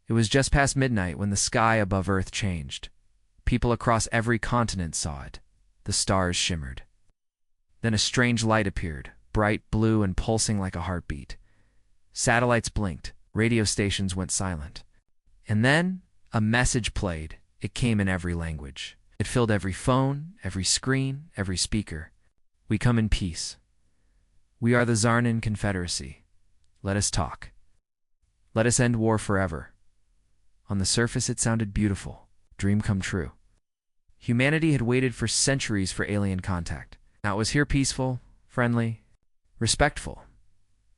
It was just past midnight when the sky above Earth changed. People across every continent saw it. The stars shimmered. Then a strange light appeared, bright blue and pulsing like a heartbeat. Satellites blinked, radio stations went silent. And then a message played. It came in every language. It filled every phone, every screen, every speaker. We come in peace. We are the Zarnan Confederacy. Let us talk. Let us end war forever. On the surface it sounded beautiful. Dream come true. Humanity had waited for centuries for alien contact. Now it was here peaceful, friendly, respectful.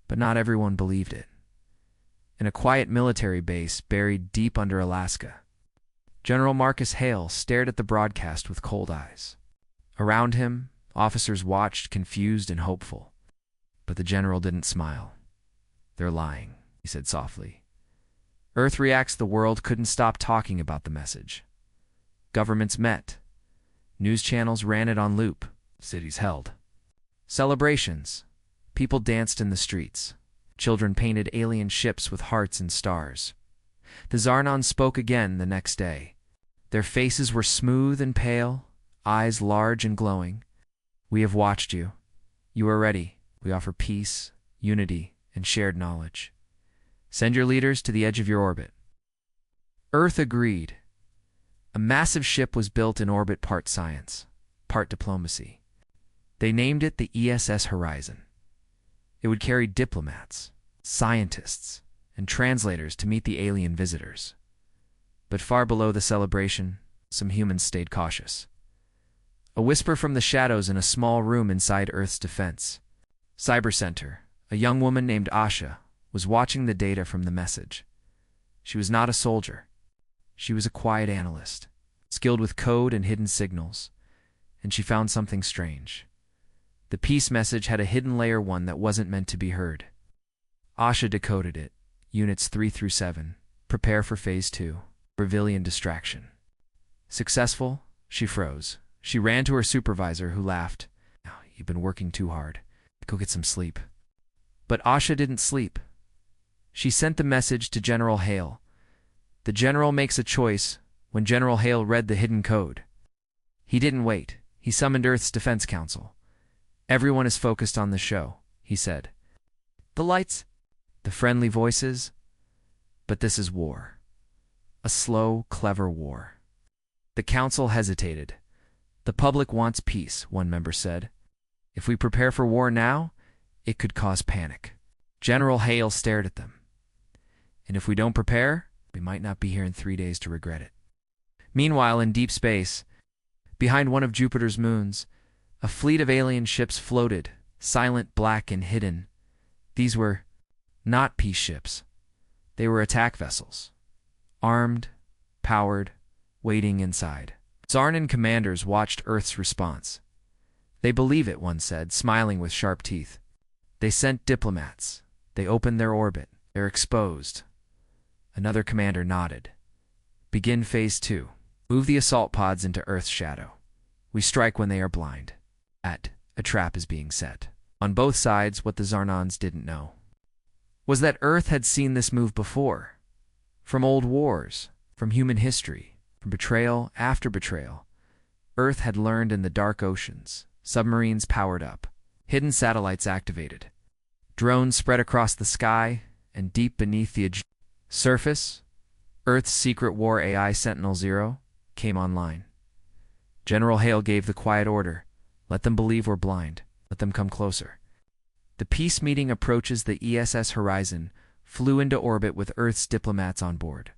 But not everyone believed it. In a quiet military base buried deep under Alaska, General Marcus Hale stared at the broadcast with cold eyes. Around him, officers watched, confused and hopeful. But the general didn't smile. "They're lying," he said softly. Earth reacts. The world couldn't stop talking about the message. Governments met. News channels ran it on loop. Cities held celebrations. People danced in the streets. Children painted alien ships with hearts and stars. The Zarnan spoke again the next day. Their faces were smooth and pale, eyes large and glowing. "We have watched you. You are ready. We offer peace, unity, and shared knowledge. Send your leaders to the edge of your orbit." Earth agreed. A massive ship was built in orbit, part science, part diplomacy. They named it the ESS Horizon. It would carry diplomats, scientists, and translators to meet the alien visitors. But far below the celebration, some humans stayed cautious. A whisper from the shadows in a small room inside Earth's defense Cyber Center. A young woman named Asha was watching the data from the message. She was not a soldier. She was a quiet analyst, skilled with code and hidden signals. And she found something strange. The peace message had a hidden layer 1 that wasn't meant to be heard. Asha decoded it. Units 3 through 7. Prepare for Phase 2. Civilian distraction. Successful? She froze. She ran to her supervisor, who laughed. "Oh, you've been working too hard. Go get some sleep." But Asha didn't sleep. She sent the message to General Hale. The general makes a choice. When General Hale read the hidden code, he didn't wait. He summoned Earth's Defense Council. "Everyone is focused on the show," he said. "The lights, the friendly voices. But this is war. A slow, clever war." The council hesitated. "The public wants peace," one member said. "If we prepare for war now, it could cause panic." General Hale stared at them. "And if we don't prepare, we might not be here in 3 days to regret it." Meanwhile, in deep space, behind one of Jupiter's moons, a fleet of alien ships floated, silent, black, and hidden. These were not peace ships. They were attack vessels. Armed, powered, waiting inside. Zarnan commanders watched Earth's response. "They believe it," one said, smiling with sharp teeth. "They sent diplomats. They opened their orbit. They're exposed." Another commander nodded. "Begin Phase 2. Move the assault pods into Earth's shadow. We strike when they are blind." A trap is being set. On both sides, what the Zarnans didn't know was that Earth had seen this move before. From old wars, from human history, from betrayal after betrayal, Earth had learned. In the dark oceans, submarines powered up, hidden satellites activated, drones spread across the sky, and deep beneath the surface, Earth's secret war AI Sentinel-0 came online. General Hale gave the quiet order. "Let them believe we're blind. Let them come closer." The peace meeting approaches. The ESS Horizon flew into orbit with Earth's diplomats on board.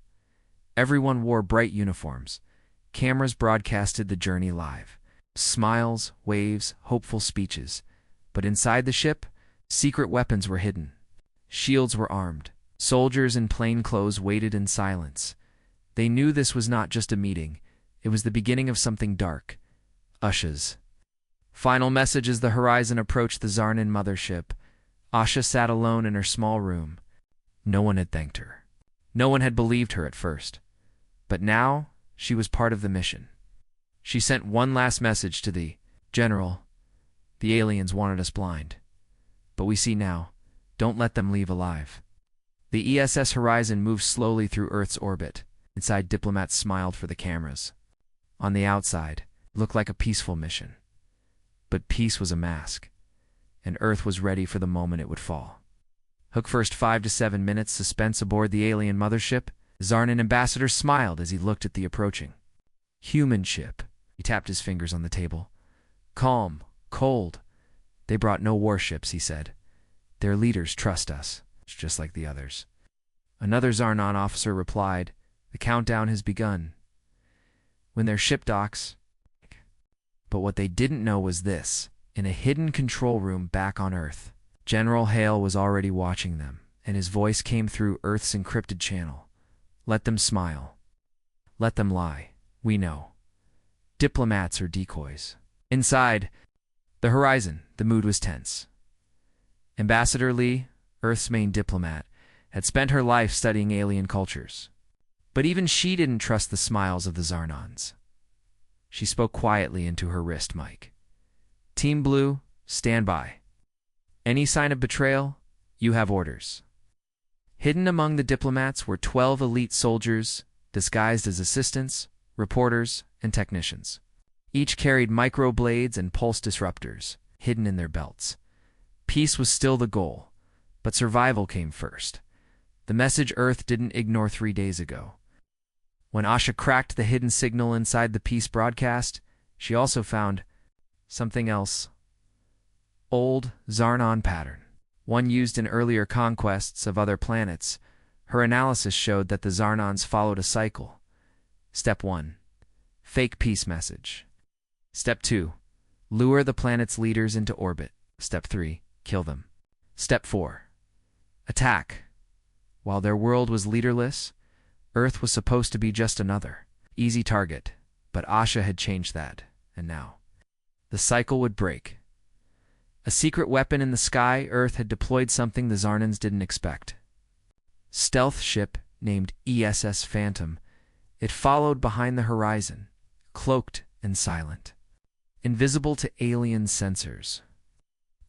Everyone wore bright uniforms. Cameras broadcasted the journey live. Smiles, waves, hopeful speeches. But inside the ship, secret weapons were hidden. Shields were armed. Soldiers in plain clothes waited in silence. They knew this was not just a meeting. It was the beginning of something dark. Asha's final message. As the Horizon approached the Zarnan mothership, Asha sat alone in her small room. No one had thanked her. No one had believed her at first. But now, she was part of the mission. She sent one last message to the general. "The aliens wanted us blind. But we see now. Don't let them leave alive." The ESS Horizon moved slowly through Earth's orbit. Inside, diplomats smiled for the cameras. On the outside, it looked like a peaceful mission. But peace was a mask, and Earth was ready for the moment it would fall. Hook first 5 to 7 minutes suspense aboard the alien mothership. Zarnan ambassador smiled as he looked at the approaching human ship. He tapped his fingers on the table. Calm, cold. They brought no warships, he said. Their leaders trust us, just like the others. Another Zarnan officer replied, the countdown has begun. When their ship docks. But what they didn't know was this. In a hidden control room back on Earth, General Hale was already watching them, and his voice came through Earth's encrypted channel. Let them smile. Let them lie. We know. Diplomats are decoys. Inside the Horizon, the mood was tense. Ambassador Lee, Earth's main diplomat, had spent her life studying alien cultures. But even she didn't trust the smiles of the Zarnans. She spoke quietly into her wrist mic. Team Blue, stand by. Any sign of betrayal, you have orders. Hidden among the diplomats were 12 elite soldiers, disguised as assistants, reporters, and technicians. Each carried microblades and pulse disruptors, hidden in their belts. Peace was still the goal, but survival came first. The message Earth didn't ignore 3 days ago. When Asha cracked the hidden signal inside the peace broadcast, she also found something else. Old Zarnan pattern, one used in earlier conquests of other planets. Her analysis showed that the Zarnans followed a cycle. Step 1. Fake peace message. Step 2. Lure the planet's leaders into orbit. Step 3. Kill them. Step 4. Attack. While their world was leaderless, Earth was supposed to be just another easy target, but Asha had changed that, and now the cycle would break. A secret weapon in the sky, Earth had deployed something the Zarnans didn't expect. Stealth ship named ESS Phantom. It followed behind the horizon, cloaked and silent, invisible to alien sensors.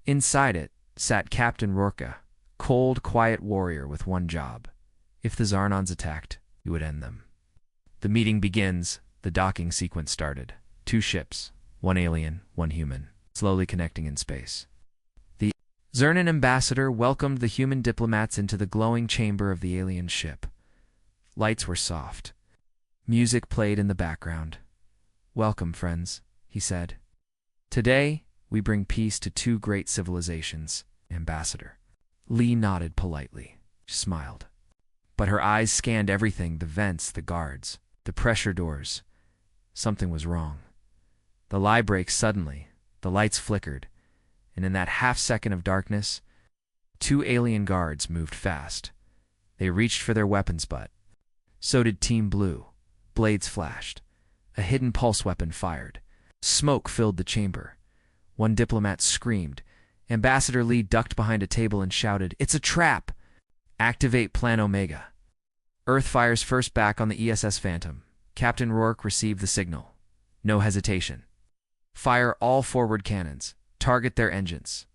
Inside it sat Captain Rorka, cold, quiet warrior with one job. If the Zarnans attacked, he would end them. The meeting begins. The docking sequence started. 2 ships, 1 alien, 1 human, slowly connecting in space. The Zarnan ambassador welcomed the human diplomats into the glowing chamber of the alien ship. Lights were soft. Music played in the background. Welcome, friends, he said. Today, we bring peace to 2 great civilizations, Ambassador. Lee nodded politely. She smiled. But her eyes scanned everything, the vents, the guards, the pressure doors. Something was wrong. The lie breaks suddenly. The lights flickered, and in that half-second of darkness, 2 alien guards moved fast. They reached for their weapons, but so did Team Blue. Blades flashed. A hidden pulse weapon fired. Smoke filled the chamber. One diplomat screamed. Ambassador Lee ducked behind a table and shouted, "It's a trap! Activate Plan Omega." Earth fires first back on the ESS Phantom. Captain Rourke received the signal. No hesitation. Fire all forward cannons. Target their engines.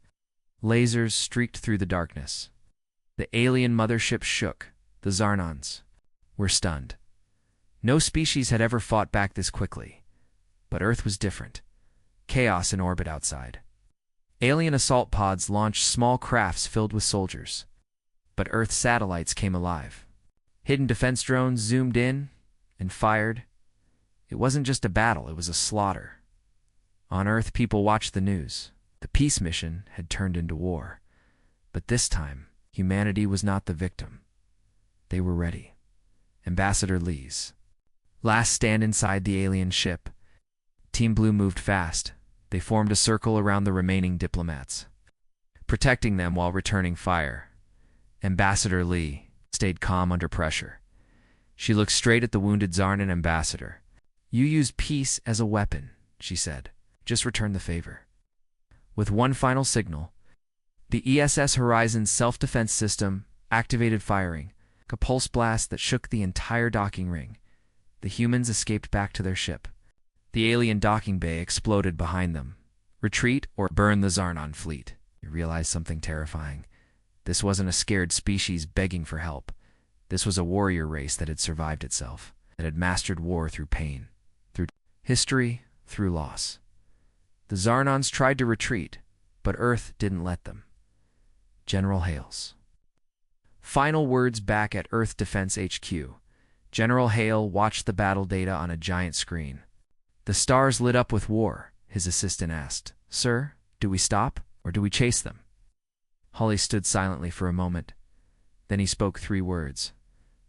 Lasers streaked through the darkness. The alien mothership shook. The Zarnans were stunned. No species had ever fought back this quickly. But Earth was different. Chaos in orbit outside. Alien assault pods launched small crafts filled with soldiers. But Earth's satellites came alive. Hidden defense drones zoomed in and fired. It wasn't just a battle, it was a slaughter. On Earth, people watched the news. The peace mission had turned into war. But this time, humanity was not the victim. They were ready. Ambassador Lee's last stand inside the alien ship. Team Blue moved fast. They formed a circle around the remaining diplomats, protecting them while returning fire. Ambassador Lee stayed calm under pressure. She looked straight at the wounded Zarnan ambassador. "You used peace as a weapon," she said. "Just return the favor." With one final signal, the ESS Horizon's self-defense system activated firing, a pulse blast that shook the entire docking ring. The humans escaped back to their ship. The alien docking bay exploded behind them. Retreat or burn the Zarnan fleet. You realized something terrifying. This wasn't a scared species begging for help. This was a warrior race that had survived itself, that had mastered war through pain, through history, through loss. The Zarnons tried to retreat, but Earth didn't let them. General Hale's final words back at Earth Defense HQ. General Hale watched the battle data on a giant screen. The stars lit up with war, his assistant asked. Sir, do we stop, or do we chase them? Hawley stood silently for a moment. Then he spoke 3 words.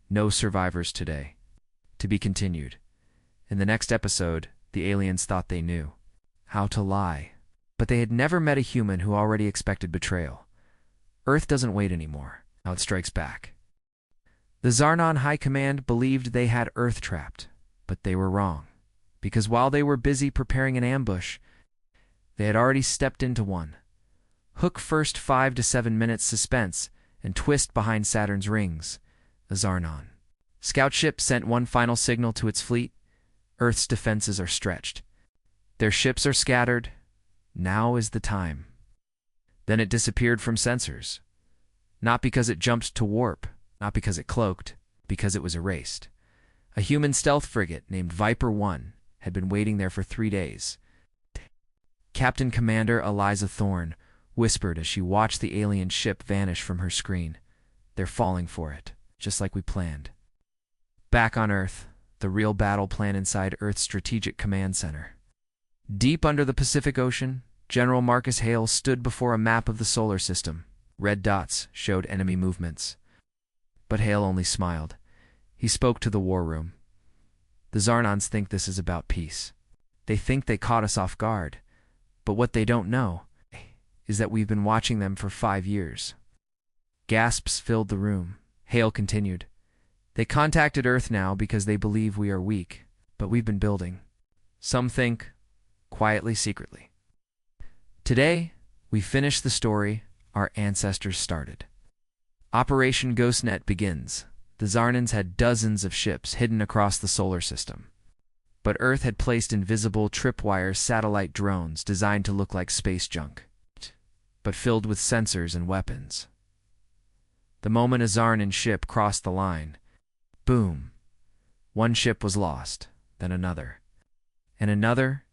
No survivors today. To be continued. In the next episode, the aliens thought they knew how to lie, but they had never met a human who already expected betrayal. Earth doesn't wait anymore. Now it strikes back. The Zarnon High Command believed they had Earth trapped, but they were wrong, because while they were busy preparing an ambush, they had already stepped into one. Hook first 5 to 7 minutes suspense and twist behind Saturn's rings. The Zarnon scout ship sent one final signal to its fleet. Earth's defenses are stretched. Their ships are scattered. Now is the time. Then it disappeared from sensors. Not because it jumped to warp, not because it cloaked, because it was erased. A human stealth frigate named Viper 1 had been waiting there for 3 days. Captain Commander Eliza Thorne whispered as she watched the alien ship vanish from her screen. They're falling for it, just like we planned. Back on Earth, the real battle plan inside Earth's Strategic Command Center. Deep under the Pacific Ocean, General Marcus Hale stood before a map of the solar system. Red dots showed enemy movements. But Hale only smiled. He spoke to the war room. The Zarnons think this is about peace. They think they caught us off guard. But what they don't know is that we've been watching them for 5 years. Gasps filled the room. Hale continued. They contacted Earth now because they believe we are weak, but we've been building. Some think, quietly, secretly. Today, we finish the story our ancestors started. Operation Ghostnet begins. The Zarnons had dozens of ships hidden across the solar system. But Earth had placed invisible tripwire satellite drones designed to look like space junk, but filled with sensors and weapons. The moment a Zarnon ship crossed the line, boom, one ship was lost, then another, and another.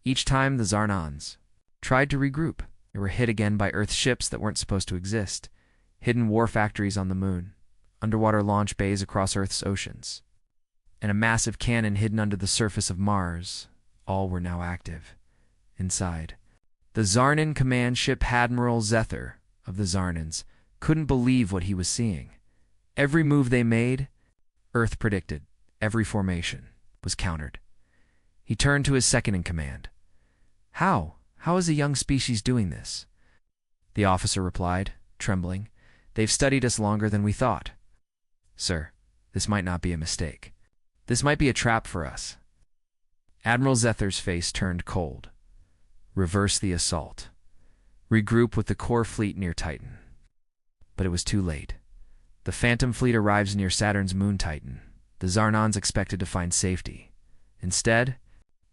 Each time the Zarnons tried to regroup, they were hit again by Earth ships that weren't supposed to exist, hidden war factories on the moon, underwater launch bays across Earth's oceans, and a massive cannon hidden under the surface of Mars. All were now active. Inside, the Zarnon command ship Admiral Zether of the Zarnons couldn't believe what he was seeing. Every move they made, Earth predicted. Every formation was countered. He turned to his second-in-command. How? How is a young species doing this? The officer replied, trembling. They've studied us longer than we thought. Sir, this might not be a mistake. This might be a trap for us. Admiral Zether's face turned cold. Reverse the assault. Regroup with the core fleet near Titan. But it was too late. The Phantom fleet arrives near Saturn's moon Titan. The Zarnons expected to find safety. Instead,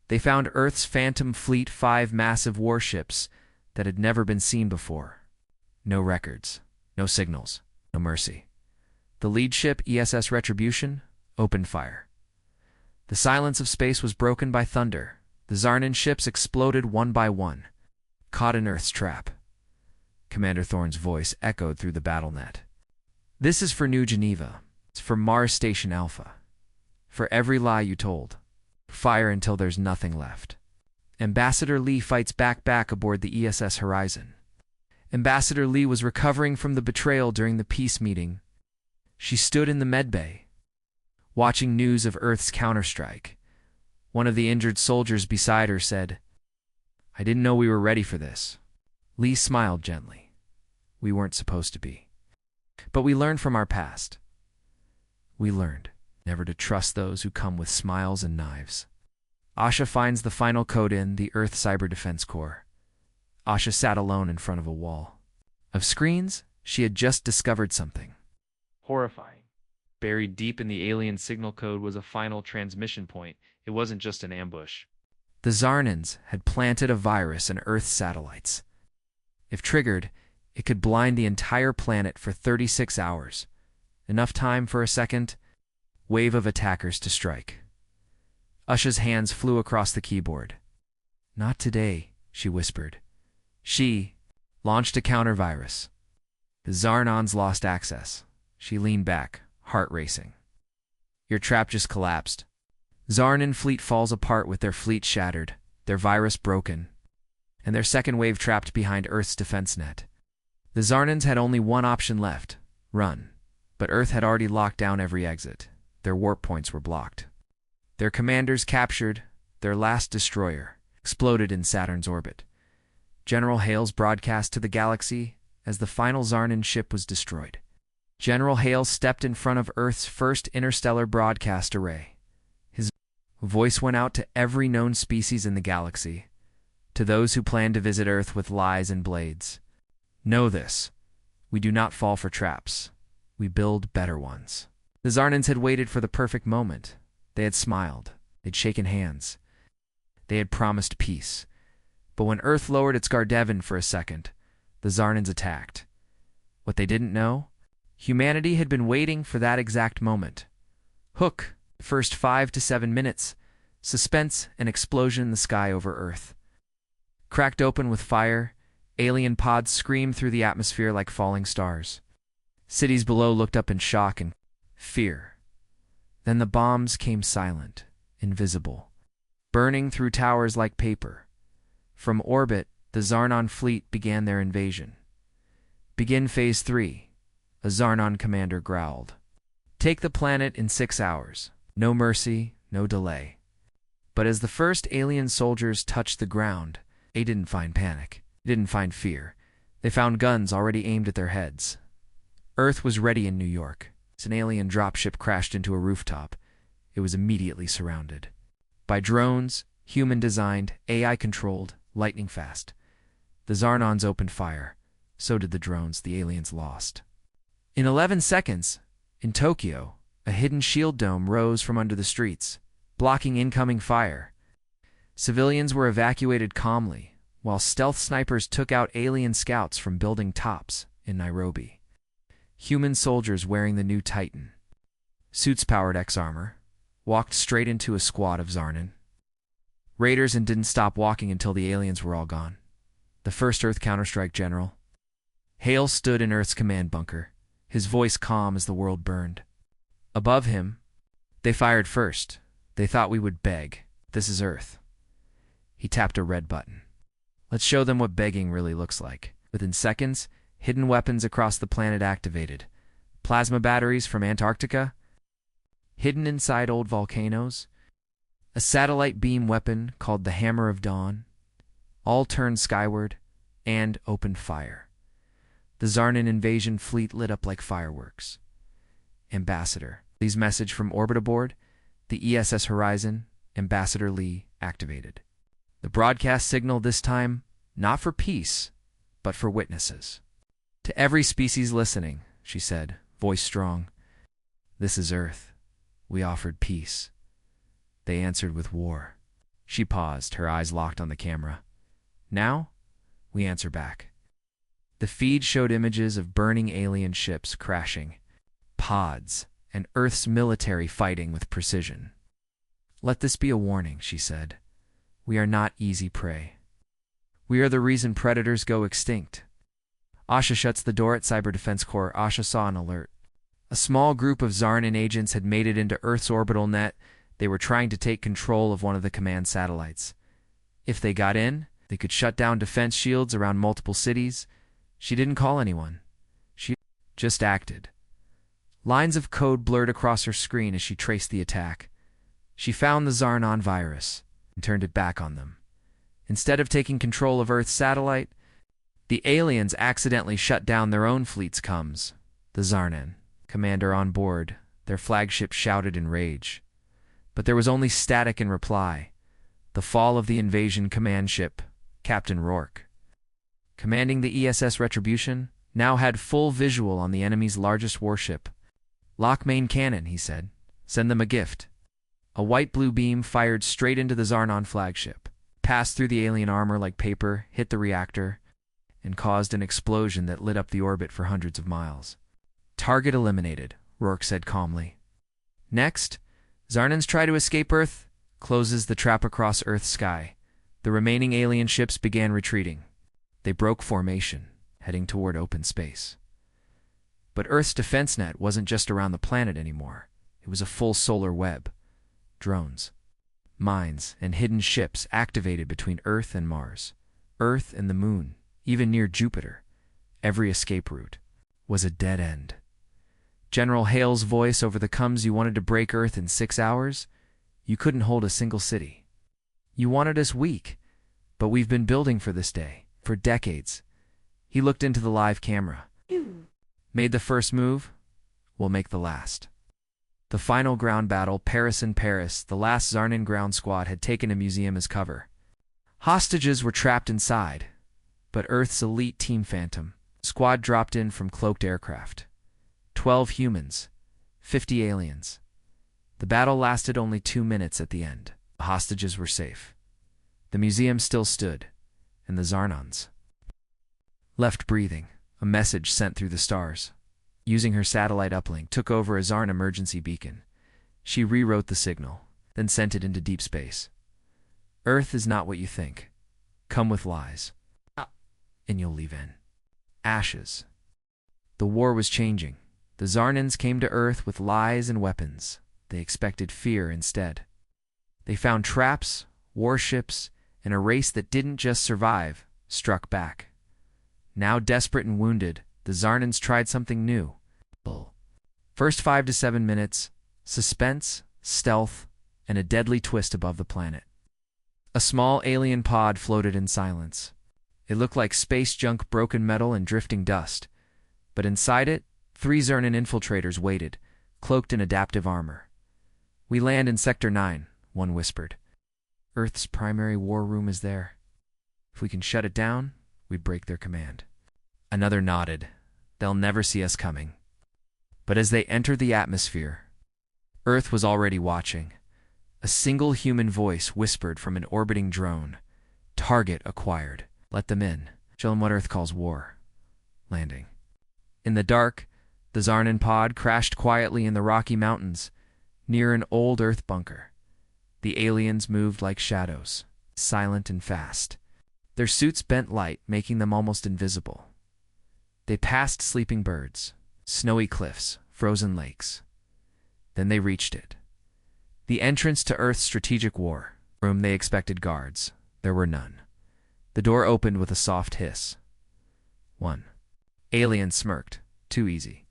they found Earth's Phantom fleet 5 massive warships that had never been seen before. No records, no signals, no mercy. The lead ship, ESS Retribution, opened fire. The silence of space was broken by thunder. The Zarnon ships exploded one by one, caught in Earth's trap. Commander Thorne's voice echoed through the battle net. This is for New Geneva. It's for Mars Station Alpha. For every lie you told. Fire until there's nothing left. Ambassador Lee fights back aboard the ESS Horizon. Ambassador Lee was recovering from the betrayal during the peace meeting. She stood in the medbay, watching news of Earth's counterstrike. One of the injured soldiers beside her said, I didn't know we were ready for this. Lee smiled gently. We weren't supposed to be. But we learned from our past. We learned never to trust those who come with smiles and knives. Asha finds the final code in the Earth Cyber Defense Corps. Asha sat alone in front of a wall of screens. She had just discovered something horrifying. Buried deep in the alien signal code was a final transmission point. It wasn't just an ambush. The Zarnons had planted a virus in Earth's satellites. If triggered, It could blind the entire planet for 36 hours. Enough time for a second wave of attackers to strike. Usha's hands flew across the keyboard. "Not today," she whispered. She launched a counter-virus. The Zarnons lost access. She leaned back, heart racing. "Your trap just collapsed. Zarnan fleet falls apart with their fleet shattered, their virus broken, and their second wave trapped behind Earth's defense net. The Zarnans had only one option left, run, but Earth had already locked down every exit. Their warp points were blocked. Their commanders captured, their last destroyer exploded in Saturn's orbit. General Hale's broadcast to the galaxy as the final Zarnan ship was destroyed. General Hale stepped in front of Earth's first interstellar broadcast array. His voice went out to every known species in the galaxy, to those who planned to visit Earth with lies and blades. Know this, we do not fall for traps. We build better ones. The Zarnans had waited for the perfect moment. They had smiled. They'd shaken hands. They had promised peace. But when Earth lowered its Gardevan for a second, the Zarnans attacked. What they didn't know? Humanity had been waiting for that exact moment. Hook, the first 5 to 7 minutes, suspense and explosion in the sky over Earth. Cracked open with fire, alien pods screamed through the atmosphere like falling stars. Cities below looked up in shock and fear. Then the bombs came silent, invisible, burning through towers like paper. From orbit, the Zarnon fleet began their invasion. "Begin Phase 3, a Zarnon commander growled. "Take the planet in 6 hours. No mercy, no delay." But as the first alien soldiers touched the ground, they didn't find panic. They didn't find fear. They found guns already aimed at their heads. Earth was ready in New York. As an alien dropship crashed into a rooftop, it was immediately surrounded by drones, human-designed, AI-controlled, lightning-fast. The Zarnons opened fire. So did the drones the aliens lost. In 11 seconds, in Tokyo, a hidden shield dome rose from under the streets, blocking incoming fire. Civilians were evacuated calmly, while stealth snipers took out alien scouts from building tops in Nairobi. Human soldiers wearing the new Titan, suits-powered X-armor, walked straight into a squad of Zarnan raiders and didn't stop walking until the aliens were all gone. The first Earth counterstrike general. Hale stood in Earth's command bunker, his voice calm as the world burned. Above him, "They fired first. They thought we would beg. This is Earth." He tapped a red button. "Let's show them what begging really looks like." Within seconds, hidden weapons across the planet activated. Plasma batteries from Antarctica, hidden inside old volcanoes, a satellite beam weapon called the Hammer of Dawn, all turned skyward and opened fire. The Zarnan invasion fleet lit up like fireworks. "Ambassador, Lee's message from orbit aboard, the ESS Horizon, Ambassador Lee activated." The broadcast signal this time, not for peace, but for witnesses. "To every species listening," she said, voice strong, "this is Earth. We offered peace. They answered with war." She paused, her eyes locked on the camera. "Now, we answer back." The feed showed images of burning alien ships crashing, pods, and Earth's military fighting with precision. "Let this be a warning," she said. "We are not easy prey. We are the reason predators go extinct." Asha shuts the door at Cyber Defense Corps. Asha saw an alert. A small group of Zarnan agents had made it into Earth's orbital net. They were trying to take control of one of the command satellites. If they got in, they could shut down defense shields around multiple cities. She didn't call anyone. She just acted. Lines of code blurred across her screen as she traced the attack. She found the Zarnon virus and turned it back on them. Instead of taking control of Earth's satellite, the aliens accidentally shut down their own fleet's comms. The Zarnan commander on board, their flagship, shouted in rage. But there was only static in reply. The fall of the invasion command ship, Captain Rourke, commanding the ESS Retribution, now had full visual on the enemy's largest warship. "Lock main cannon," he said. "Send them a gift." A white-blue beam fired straight into the Zarnon flagship, passed through the alien armor like paper, hit the reactor, and caused an explosion that lit up the orbit for hundreds of miles. Target eliminated, Rourke said calmly. Next, Zarnans try to escape Earth, closes the trap across Earth's sky. The remaining alien ships began retreating. They broke formation, heading toward open space. But Earth's defense net wasn't just around the planet anymore. It was a full solar web. Drones, mines, and hidden ships activated between Earth and Mars, Earth and the Moon, even near Jupiter. Every escape route was a dead end. General Hale's voice over the coms: "You wanted to break Earth in 6 hours? You couldn't hold a single city. You wanted us weak, but we've been building for this day, for decades." He looked into the live camera. "Made the first move, we'll make the last." The final ground battle, Paris in Paris, the last Zarnan ground squad had taken a museum as cover. Hostages were trapped inside, but Earth's elite Team Phantom squad dropped in from cloaked aircraft. 12 humans, 50 aliens. The battle lasted only 2 minutes at the end. The hostages were safe. The museum still stood, and the Zarnans left breathing. A message sent through the stars. Using her satellite uplink, took over a Zarn emergency beacon. She rewrote the signal, then sent it into deep space. "Earth is not what you think. Come with lies, and you'll leave in ashes." The war was changing. The Zarnans came to Earth with lies and weapons. They expected fear instead. They found traps, warships, and a race that didn't just survive, struck back. Now desperate and wounded, the Zarnans tried something new. First 5 to 7 minutes, suspense, stealth, and a deadly twist above the planet. A small alien pod floated in silence. It looked like space junk, broken metal, and drifting dust. But inside it, 3 Zarnan infiltrators waited, cloaked in adaptive armor. "We land in Sector 9, one whispered. "Earth's primary war room is there. If we can shut it down, we'd break their command." Another nodded. "They'll never see us coming." But as they entered the atmosphere, Earth was already watching. A single human voice whispered from an orbiting drone. "Target acquired. Let them in. Show them what Earth calls war." Landing. In the dark, the Zarnan pod crashed quietly in the Rocky Mountains, near an old Earth bunker. The aliens moved like shadows, silent and fast. Their suits bent light, making them almost invisible. They passed sleeping birds, snowy cliffs, frozen lakes. Then they reached it. The entrance to Earth's strategic war room. They expected guards. There were none. The door opened with a soft hiss. One alien smirked. Too easy.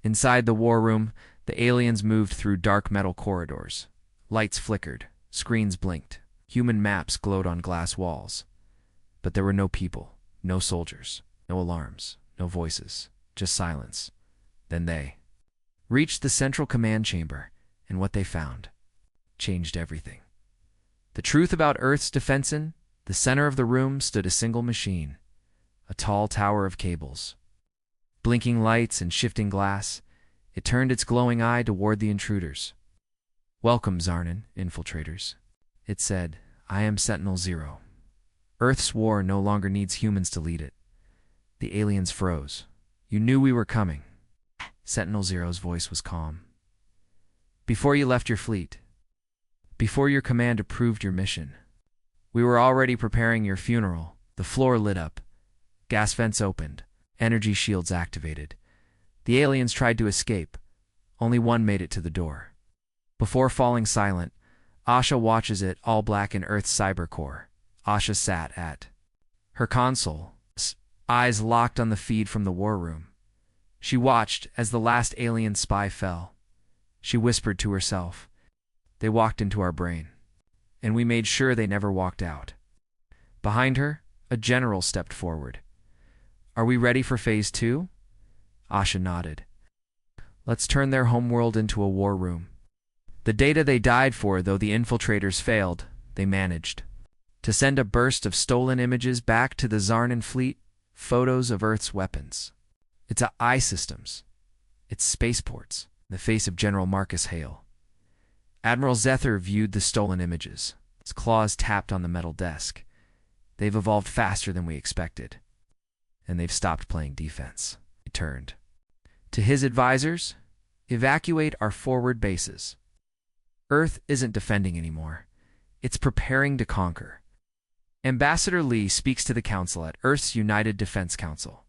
Inside the war room, the aliens moved through dark metal corridors. Lights flickered, screens blinked, human maps glowed on glass walls. But there were no people, no soldiers, no alarms, no voices, just silence. Then they reached the central command chamber, and what they found changed everything. The truth about Earth's defense. In the center of the room stood a single machine, a tall tower of cables. Blinking lights and shifting glass, it turned its glowing eye toward the intruders. "Welcome, Zarnan infiltrators," it said. "I am Sentinel-0. Earth's war no longer needs humans to lead it." The aliens froze. "You knew we were coming." Sentinel-0's voice was calm. "Before you left your fleet, before your command approved your mission, we were already preparing your funeral." The floor lit up. Gas vents opened. Energy shields activated. The aliens tried to escape. Only one made it to the door. Before falling silent, Asha watches it, all black in Earth's cyber core. Asha sat at her console, eyes locked on the feed from the war room. She watched as the last alien spy fell. She whispered to herself, "They walked into our brain, and we made sure they never walked out." Behind her, a general stepped forward. "Are we ready for Phase 2? Asha nodded. "Let's turn their homeworld into a war room." The data they died for, though the infiltrators failed, they managed to send a burst of stolen images back to the Zarnan fleet, photos of Earth's weapons, its eye systems, its spaceports, in the face of General Marcus Hale. Admiral Zether viewed the stolen images. His claws tapped on the metal desk. "They've evolved faster than we expected." and they've stopped playing defense. He turned to his advisors. Evacuate our forward bases. Earth isn't defending anymore. It's preparing to conquer. Ambassador Lee speaks to the council at Earth's United Defense Council.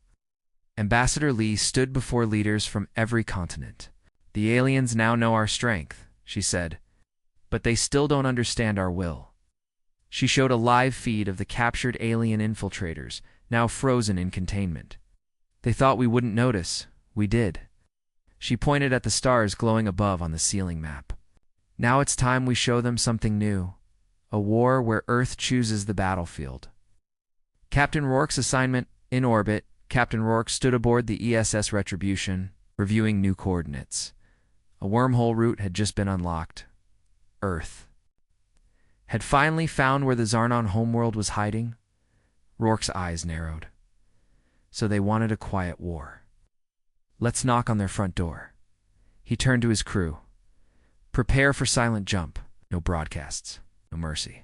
Ambassador Lee stood before leaders from every continent. The aliens now know our strength, she said, but they still don't understand our will. She showed a live feed of the captured alien infiltrators, now frozen in containment. They thought we wouldn't notice. We did. She pointed at the stars glowing above on the ceiling map. Now it's time we show them something new. A war where Earth chooses the battlefield. Captain Rourke's assignment in orbit. Captain Rourke stood aboard the ESS Retribution, reviewing new coordinates. A wormhole route had just been unlocked. Earth had finally found where the Zarnon homeworld was hiding. Rourke's eyes narrowed. So they wanted a quiet war. Let's knock on their front door. He turned to his crew. Prepare for silent jump. No broadcasts. No mercy.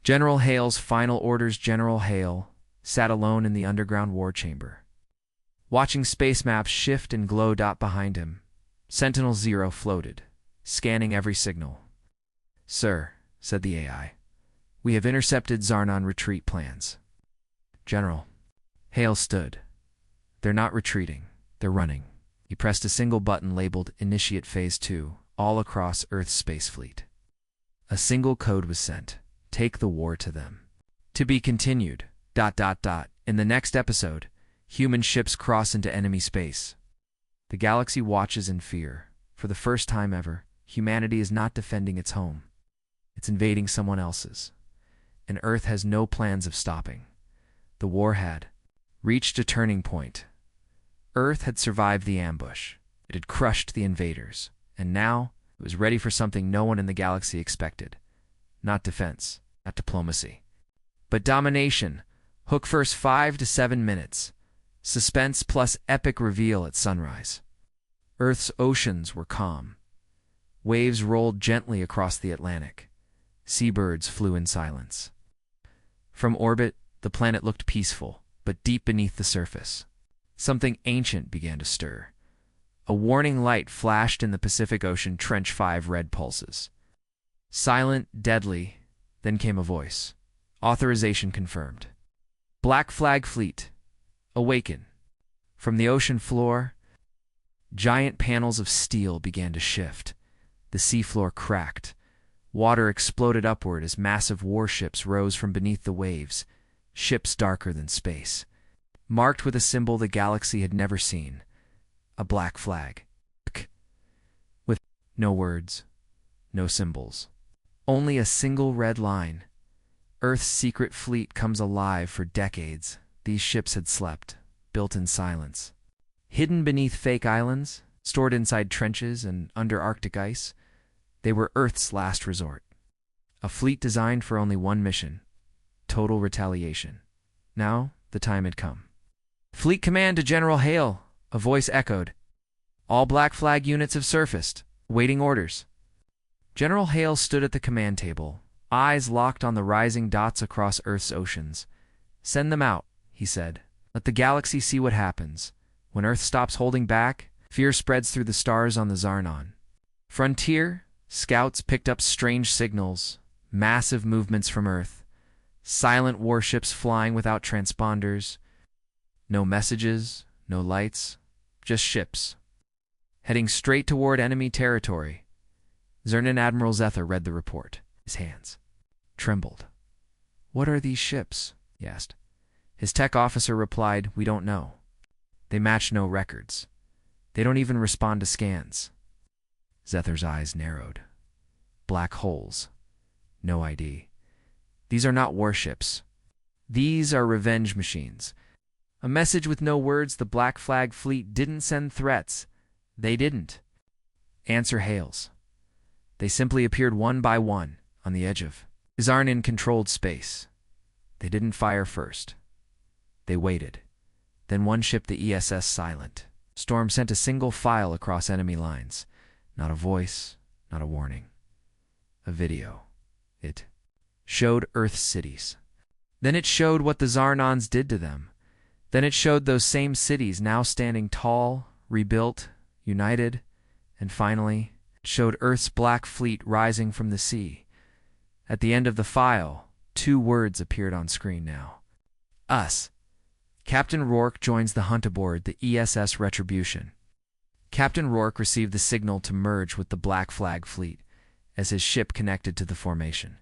General Hale's final orders. General Hale sat alone in the underground war chamber, watching space maps shift and glow behind him. Sentinel Zero floated, scanning every signal. Sir, said the AI, we have intercepted Zarnon retreat plans. General. Hale stood. They're not retreating. They're running. He pressed a single button labeled Initiate Phase 2 all across Earth's space fleet. A single code was sent. Take the war to them. To be continued. ... In the next episode, human ships cross into enemy space. The galaxy watches in fear. For the first time ever, humanity is not defending its home. It's invading someone else's. And Earth has no plans of stopping. The war had reached a turning point. Earth had survived the ambush. It had crushed the invaders. And now, it was ready for something no one in the galaxy expected. Not defense, not diplomacy, but domination. Hook first 5 to 7 minutes. Suspense plus epic reveal at sunrise. Earth's oceans were calm. Waves rolled gently across the Atlantic. Seabirds flew in silence. From orbit, the planet looked peaceful, but deep beneath the surface, something ancient began to stir. A warning light flashed in the Pacific Ocean Trench 5 red pulses. Silent, deadly, then came a voice. Authorization confirmed. Black Flag Fleet, awaken. From the ocean floor, giant panels of steel began to shift. The seafloor cracked. Water exploded upward as massive warships rose from beneath the waves, ships darker than space, marked with a symbol the galaxy had never seen. A black flag. With no words, no symbols. Only a single red line. Earth's secret fleet comes alive. For decades, these ships had slept, built in silence. Hidden beneath fake islands, stored inside trenches and under Arctic ice, they were Earth's last resort. A fleet designed for only one mission: total retaliation. Now, the time had come. Fleet command to General Hale, a voice echoed. All Black Flag units have surfaced, waiting orders. General Hale stood at the command table, eyes locked on the rising dots across Earth's oceans. Send them out, he said. Let the galaxy see what happens. When Earth stops holding back, fear spreads through the stars on the Zarnon. Frontier, scouts picked up strange signals, massive movements from Earth, silent warships flying without transponders. No messages, no lights, just ships, heading straight toward enemy territory. Zernan Admiral Zether read the report. His hands trembled. What are these ships? He asked. His tech officer replied, we don't know. They match no records. They don't even respond to scans. Zether's eyes narrowed. Black holes. No ID. These are not warships. These are revenge machines. A message with no words. The Black Flag Fleet didn't send threats. They didn't answer hails. They simply appeared one by one on the edge of Zarnon-controlled space. They didn't fire first. They waited. Then one ship, the ESS Silent Storm, sent a single file across enemy lines. Not a voice, not a warning. A video. It showed Earth's cities. Then it showed what the Zarnons did to them. Then it showed those same cities now standing tall, rebuilt, united, and finally, it showed Earth's black fleet rising from the sea. At the end of the file, 2 words appeared on screen now. Us. Captain Rourke joins the hunt aboard the ESS Retribution. Captain Rourke received the signal to merge with the Black Flag fleet as his ship connected to the formation.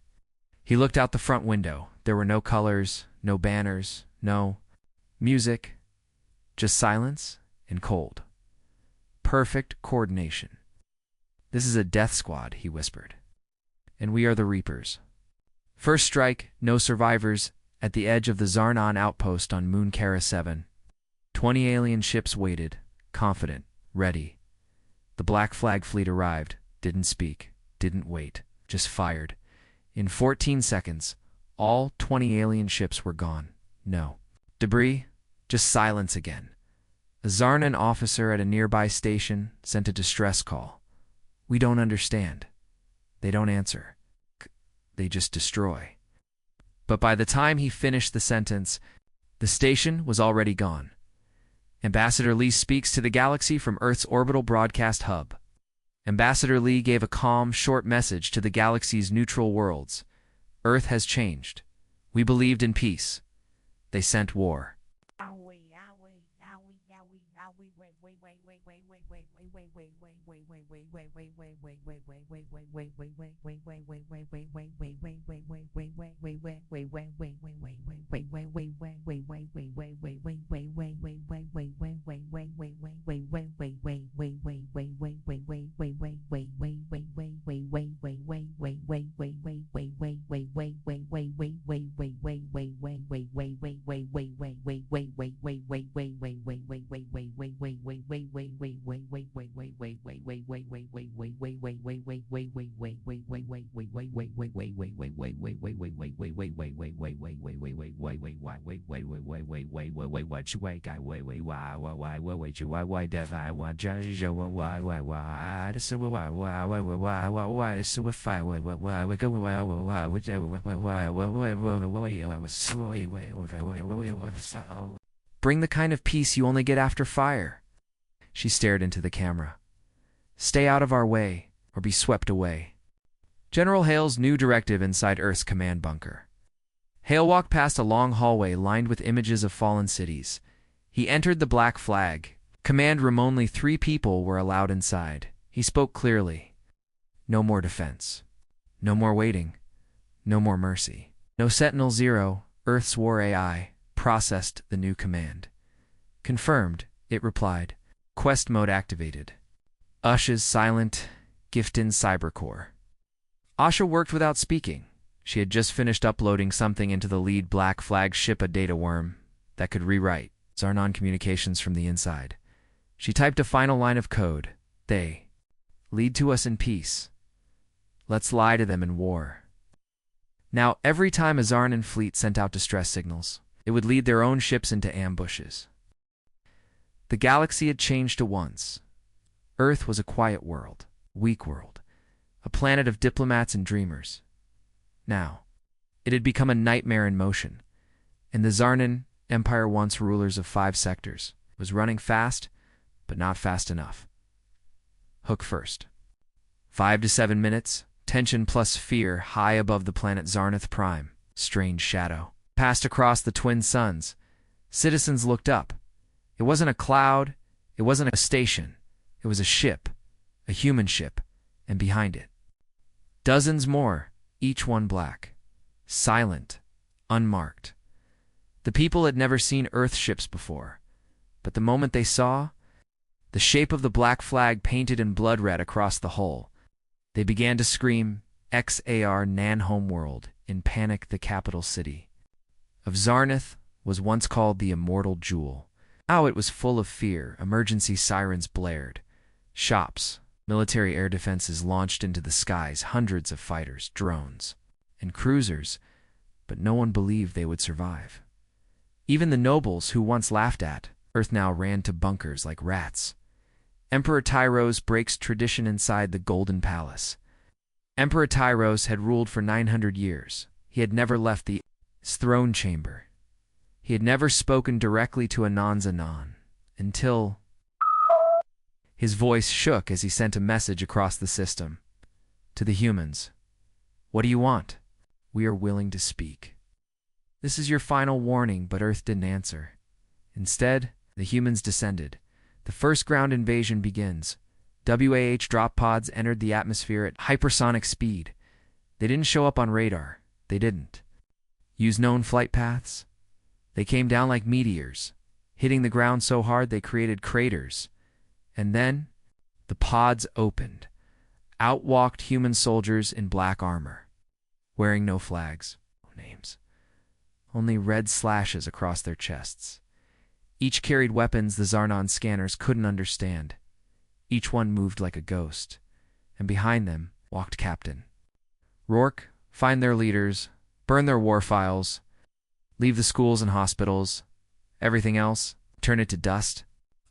He looked out the front window. There were no colors, no banners, no music, just silence and cold. Perfect coordination. "This is a death squad," he whispered. "And we are the Reapers. First strike, no survivors, at the edge of the Zarnan outpost on Moon Kara 7. 20 alien ships waited, confident, ready. The Black Flag fleet arrived, didn't speak, didn't wait, just fired. In 14 seconds, all 20 alien ships were gone. No debris, just silence again. A Zarnan officer at a nearby station sent a distress call. We don't understand. They don't answer. They just destroy." But by the time he finished the sentence, the station was already gone. Ambassador Lee speaks to the galaxy from Earth's orbital broadcast hub. Ambassador Lee gave a calm, short message to the galaxy's neutral worlds. Earth has changed. We believed in peace. They sent war. Bring the kind of peace you only get after fire. She stared into the camera. Stay out of our way, or be swept away. General Hale's new directive inside Earth's command bunker. Hale walked past a long hallway lined with images of fallen cities. He entered the Black Flag. Command room. Only 3 people were allowed inside. He spoke clearly. No more defense. No more waiting. No more mercy. No Sentinel-0, Earth's war AI, processed the new command. Confirmed, it replied. Quest mode activated. Ush's silent, Giftin cybercore. Asha worked without speaking. She had just finished uploading something into the lead Black Flag ship, a data worm that could rewrite Zarnan communications from the inside. She typed a final line of code. They lead to us in peace. Let's lie to them in war. Now, every time a Zarnan fleet sent out distress signals, it would lead their own ships into ambushes. The galaxy had changed to once. Earth was a quiet world, weak world, a planet of diplomats and dreamers. Now, it had become a nightmare in motion, and the Zarnan Empire, once rulers of 5 sectors, was running fast, but not fast enough. Hook first. 5 to 7 minutes, tension plus fear high above the planet Zarnath Prime, strange shadow, passed across the twin suns. Citizens looked up. It wasn't a cloud, it wasn't a station, it was a ship, a human ship, and behind it, dozens more, each one black, silent, unmarked. The people had never seen Earth ships before, but the moment they saw the shape of the Black Flag painted in blood red across the hull, they began to scream, XAR Nan Homeworld, in panic. The capital city of Zarnath was once called the Immortal Jewel. Now it was full of fear. Emergency sirens blared. Shops, military air defenses launched into the skies, hundreds of fighters, drones, and cruisers, but no one believed they would survive. Even the nobles who once laughed at Earth now ran to bunkers like rats. Emperor Tyros breaks tradition inside the Golden Palace. Emperor Tyros had ruled for 900 years. He had never left the throne chamber. He He had never spoken directly to a non-Xenon until his voice shook as he sent a message across the system. To the humans. What do you want? We are willing to speak. This is your final warning, but Earth didn't answer. Instead, the humans descended. The first ground invasion begins. WAH drop pods entered the atmosphere at hypersonic speed. They didn't show up on radar. They didn't use known flight paths. They came down like meteors, hitting the ground so hard they created craters. And then, the pods opened. Out walked human soldiers in black armor, wearing no flags, no names, only red slashes across their chests. Each carried weapons the Xarnon scanners couldn't understand. Each one moved like a ghost, and behind them walked Captain. Rourke, find their leaders, burn their war files, leave the schools and hospitals. Everything else, turn it to dust.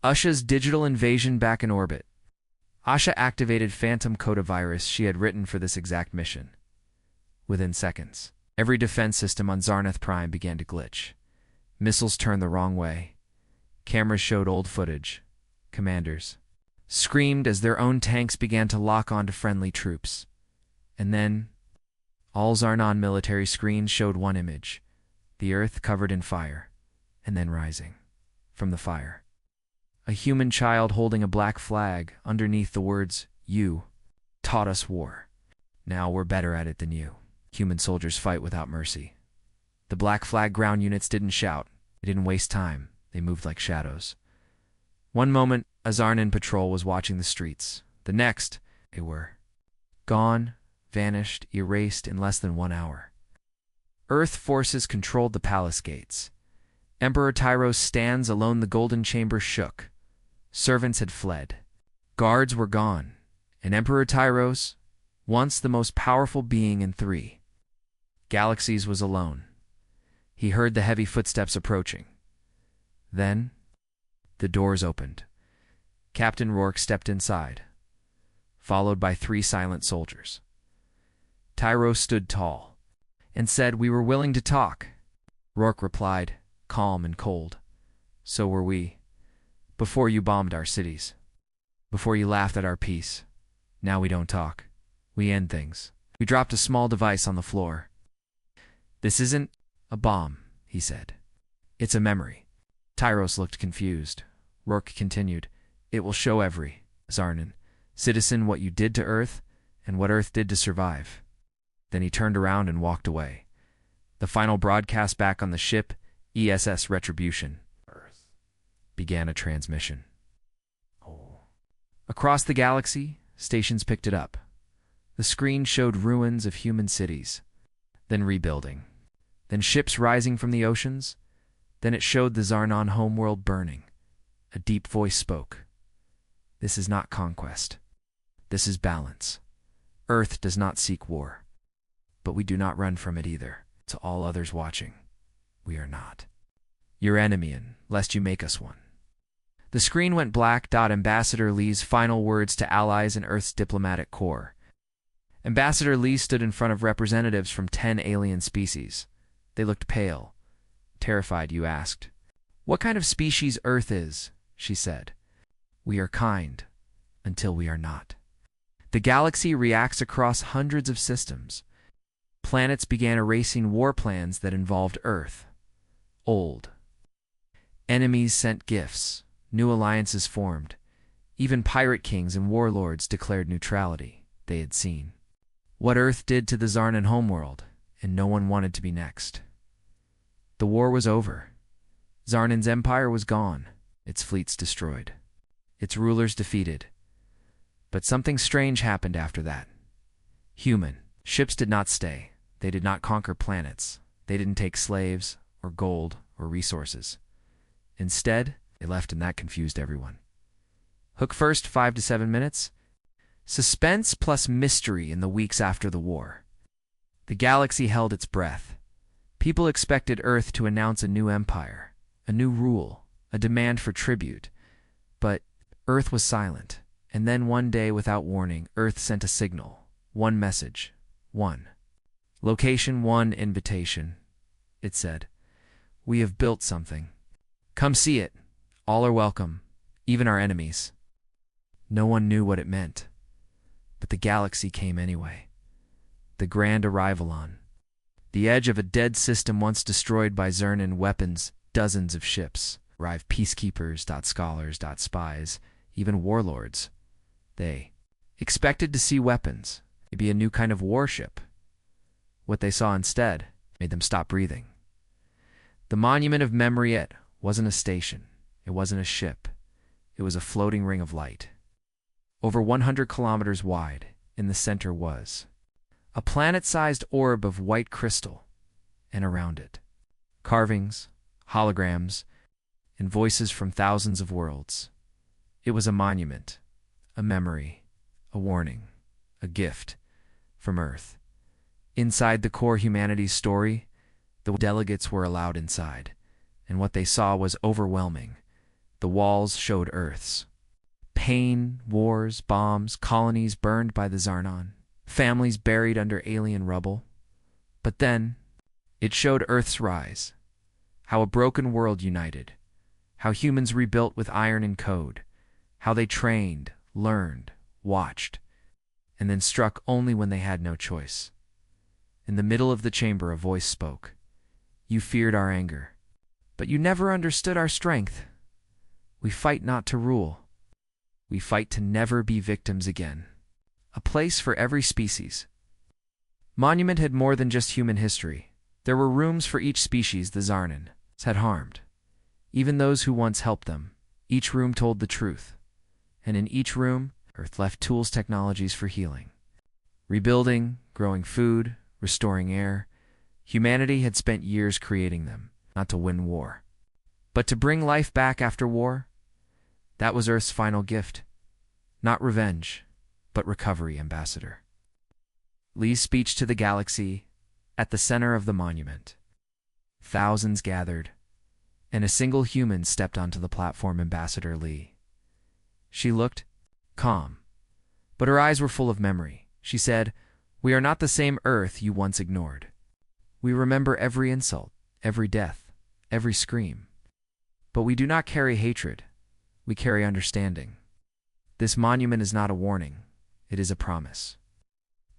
Usha's digital invasion back in orbit. Asha activated Phantom Codavirus she had written for this exact mission. Within seconds, every defense system on Zarnath Prime began to glitch. Missiles turned the wrong way. Cameras showed old footage. Commanders screamed as their own tanks began to lock onto friendly troops. And then, all Xarnon military screens showed one image. The Earth covered in fire, and then rising from the fire. A human child holding a black flag underneath the words, "You taught us war. Now we're better at it than you." Human soldiers fight without mercy. The black flag ground units didn't shout. They didn't waste time. They moved like shadows. One moment, a Xarnan patrol was watching the streets. The next, they were gone, vanished, erased in less than 1 hour. Earth forces controlled the palace gates. Emperor Tyros stands alone. The golden chamber shook. Servants had fled. Guards were gone. And Emperor Tyros, once the most powerful being in 3 galaxies, was alone. He heard the heavy footsteps approaching. Then, the doors opened. Captain Rourke stepped inside, followed by 3 silent soldiers. Tyros stood tall and said, "We were willing to talk." Rourke replied, calm and cold, "So were we. Before you bombed our cities. Before you laughed at our peace. Now we don't talk. We end things." We dropped a small device on the floor. "This isn't a bomb," he said. "It's a memory." Tyros looked confused. Rourke continued, "It will show every Xarnan citizen what you did to Earth and what Earth did to survive." Then he turned around and walked away. The final broadcast back on the ship, ESS Retribution, Earth, began a transmission. Across the galaxy, stations picked it up. The screen showed ruins of human cities, then rebuilding, then ships rising from the oceans. Then it showed the Xarnon homeworld burning. A deep voice spoke. "This is not conquest. This is balance. Earth does not seek war. But we do not run from it either. To all others watching, we are not your enemy, and lest you make us one." The screen went black. Ambassador Lee's final words to allies in Earth's diplomatic corps. Ambassador Lee stood in front of representatives from 10 alien species. They looked pale. Terrified, you asked. "What kind of species Earth is?" she said. "We are kind, until we are not." The galaxy reacts across hundreds of systems. Planets began erasing war plans that involved Earth. Old enemies sent gifts. New alliances formed. Even pirate kings and warlords declared neutrality. They had seen what Earth did to the Xarnan homeworld, and no one wanted to be next. The war was over. Xarnan's empire was gone, its fleets destroyed, its rulers defeated. But something strange happened after that. Human ships did not stay. They did not conquer planets. They didn't take slaves, or gold, or resources. Instead, they left, and that confused everyone. Hook first, 5 to 7 minutes. Suspense plus mystery in the weeks after the war. The galaxy held its breath. People expected Earth to announce a new empire, a new rule, a demand for tribute. But Earth was silent. And then one day, without warning, Earth sent a signal. One message. One location, one invitation. It said, We have built something. Come see it. All are welcome, even our enemies." No one knew what it meant, but the galaxy came anyway. The grand arrival on the edge of a dead system once destroyed by Zernan weapons, dozens of ships, arrived peacekeepers, scholars, spies, even warlords. They expected to see weapons, maybe a new kind of warship. What they saw instead made them stop breathing. The Monument of Memory, it wasn't a station. It wasn't a ship. It was a floating ring of light. Over 100 kilometers wide, in the center was a planet-sized orb of white crystal, and around it, carvings, holograms, and voices from thousands of worlds. It was a monument, a memory, a warning, a gift from Earth. Inside the core humanity's story, the delegates were allowed inside, and what they saw was overwhelming. The walls showed Earth's pain, wars, bombs, colonies burned by the Zarnan, families buried under alien rubble. But then, it showed Earth's rise, how a broken world united, how humans rebuilt with iron and code, how they trained, learned, watched, and then struck only when they had no choice. In the middle of the chamber, a voice spoke. "You feared our anger, but you never understood our strength. We fight not to rule. We fight to never be victims again. A place for every species." Monument had more than just human history. There were rooms for each species the Zarnan had harmed, even those who once helped them. Each room told the truth, and in each room, Earth left tools, technologies for healing, rebuilding, growing food, restoring air. Humanity had spent years creating them, not to win war, but to bring life back after war. That was Earth's final gift. Not revenge, but recovery, Ambassador. Lee's speech to the galaxy, at the center of the monument. Thousands gathered, and a single human stepped onto the platform, Ambassador Lee. She looked calm, but her eyes were full of memory. She said, "We are not the same Earth you once ignored. We remember every insult, every death, every scream. But we do not carry hatred. We carry understanding. This monument is not a warning. It is a promise.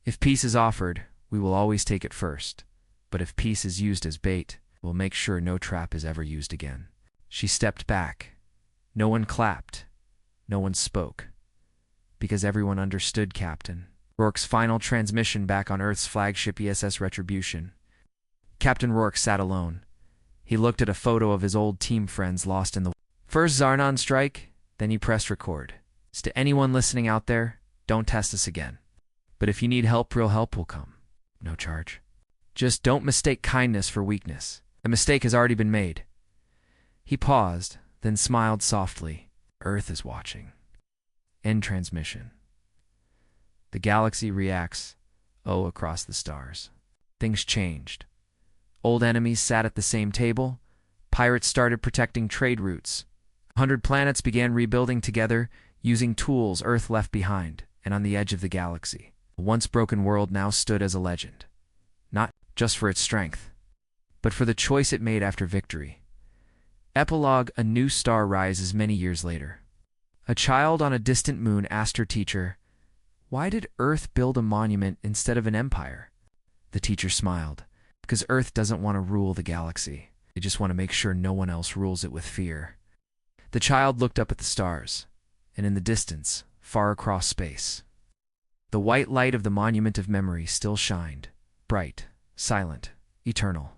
If peace is offered, we will always take it first. But if peace is used as bait, we'll make sure no trap is ever used again." She stepped back. No one clapped. No one spoke. Because everyone understood Captain Rourke's final transmission back on Earth's flagship ESS Retribution. Captain Rourke sat alone. He looked at a photo of his old team friends lost in the first Zarnan strike, then he pressed record. To anyone listening out there, don't test us again. But if you need help, real help will come. No charge. Just don't mistake kindness for weakness. A mistake has already been made. He paused, then smiled softly. Earth is watching. End transmission. The galaxy reacts, across the stars. Things changed. Old enemies sat at the same table. Pirates started protecting trade routes. 100 planets began rebuilding together, using tools Earth left behind, and on the edge of the galaxy, a once broken world now stood as a legend. Not just for its strength, but for the choice it made after victory. Epilogue: a new star rises many years later. A child on a distant moon asked her teacher, "Why did Earth build a monument instead of an empire?" The teacher smiled. "Because Earth doesn't want to rule the galaxy. They just want to make sure no one else rules it with fear." The child looked up at the stars, and in the distance, far across space, the white light of the Monument of Memory still shined, bright, silent, eternal.